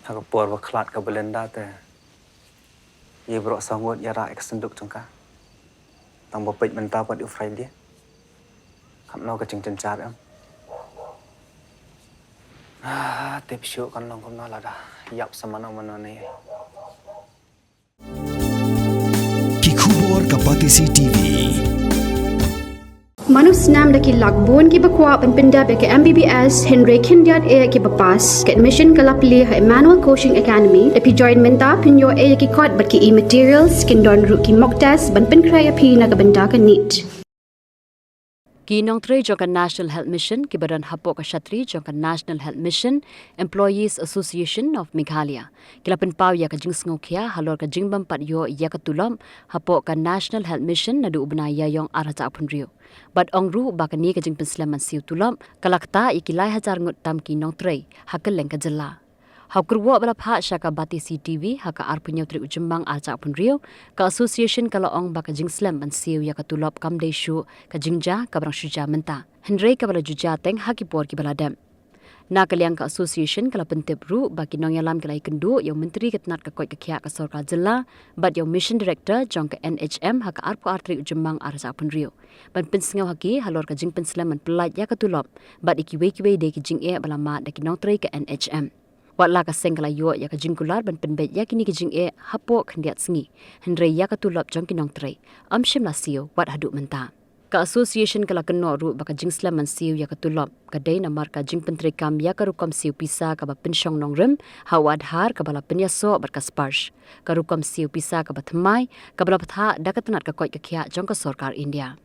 Aku por waklat ke Belanda te. Ia berok sangut ya rak eksenduk cengkah. Tang bopet mentah buat ufrai dia. Kam no ke ceng cencar am. Tip syuk kan long kumna lah dah. Yap sama mana ni. Kikubor Kapatisi TV. Manus nam daki lakbon ki bakwa penpinda beke MBBS Henry Kindiat e ki bapas ke admission kalapli ha Emmanuel Coaching Academy epi join menta pinyo e ki kot bat ki materials kin don ru ki mock test ban pen kraya pi na kabenda ka neat Ki Nongtrei jongka National Health Mission ki badan hapo ka Shatri jongka National Health Mission Employees Association of Meghalaya kila penpau ya ka jing sngokia halor ka jingbam pat yo ya ka Tulop hapo ka National Health Mission Naduh ubna Ïaïong araja punrio bad ongru bakani ka jing penslaman Siew Tulop kalakta ikilai hajar ngut tam ki Nongtrei hakeleng ka jela Hakurwa bala pha shaka bati CTV haka arpunya tri ujembang arca punrio ka association kala ong baka jingslam ban Siew ya ka Tulop kam de shu ka jingja ka brang shuja menta Henry ka bala juja teng haki por ki bala dam na kaliang ka association kala pentep ru baki nong yalam kala ikendu yang menteri ketnat ka koi ka khya ka sarkar jilla but yang mission director jong ka NHM haka arpu artri ujembang arca punrio ban pensngau haki halor ka jing penslam man pelat ya ka Tulop but ikiwe de ki jing e bala ma de ki Nongtrei ka NHM Watla ka sengkala yo ya ka jingkular ban penbet ya kini ka jing e hapo khandiat sngi Henry ya ka Tulop jong ki Nongtrei amshim la Siew wat haduk menta ka association kala keno ru baka jingslam man Siew ya ka Tulop ka dei na marka jing pentri kam ya ka rukom Siew pisa ka ba penshong nongrem hawad har ka bala penyaso bar ka sparsh ka rukom Siew pisa ka ba thmai ka bala patha dakatanat ka koi ka khya jong ka sarkar India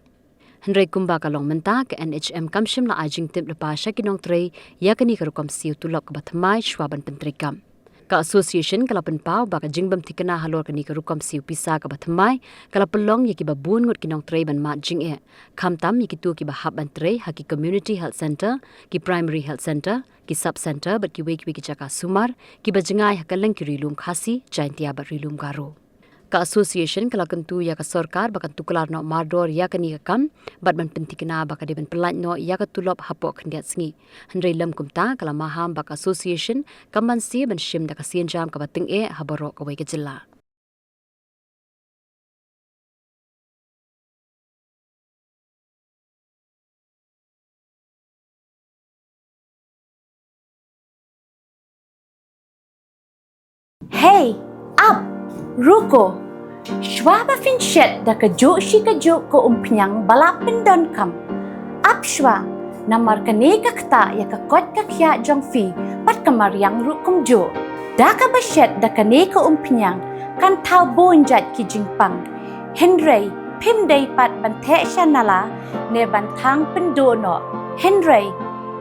Henry kumba ka long menta ka NHM kamshim la ajing tip lepa sha ki Nongtrei ya kani ka rukom Siew Tulop ka bathmai shwaban pentri kam ka association kala penpau baka jingbam tikana halor kani ka rukom Siew pisa ka bathmai kala pelong ya ki babun ngut ki Nongtrei ban ma jing e khamtam yi ki tu ki ba hab antrei haki community health center ki primary health center ki sub center bat ki weki jaka sumar ki bajingai hakaleng ki rilum khasi jaintia ba rilum garo ka association kala kentu ya ka sarkar bakan tukular no mardor ya kani ka kam bat ban pentikna baka de ban pelat no ya ka Tulop hapo khandiat sngi Henry lam kumta kala maham baka association kamban si ban shim da ka sian jam ka bating e habaro ka wai ka jilla Hey, up, ruko. Shwa fin shet da ka jo shi ka jo ko umpnyang balapin don kam. Up shwa, namar ka ne ka kta ya ka kot ka kya jong fi pat kamaryang rukum jo. Da ka ba shet da ka ne ka umpnyang kan tau bon jat ki jingpang. Henry, pim day pat ban the shanala ne ban thang pendo no. Henry,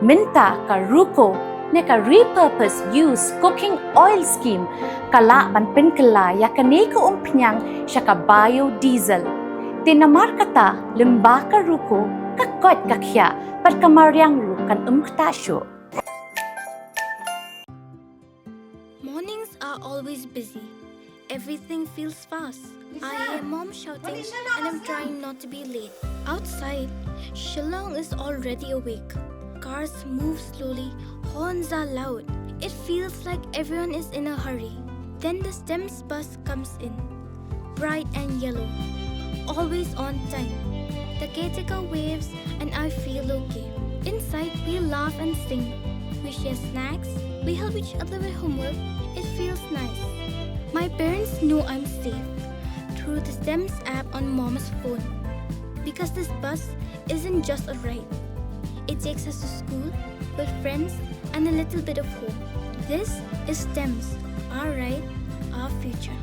minta ka ruko ne ka repurpose use cooking oil scheme kala ban pen kala ya kane ko umpnyang siya ka biodiesel tinamar kata limba ka ruko ka kot ka kya pat kamaryang ru kan umktasyo. Mornings are always busy. Everything feels fast. I hear mom shouting and I'm trying not to be late. Outside, Shillong is already awake. Cars move slowly, horns are loud. It feels like everyone is in a hurry. Then the STEMS bus comes in, bright and yellow, always on time. The caretaker waves and I feel okay. Inside we laugh and sing. We share snacks, we help each other with homework. It feels nice. My parents know I'm safe through the STEMS app on mom's phone. Because this bus isn't just a ride. It takes us to school, with friends, and a little bit of hope. This is STEMS, our ride, our future.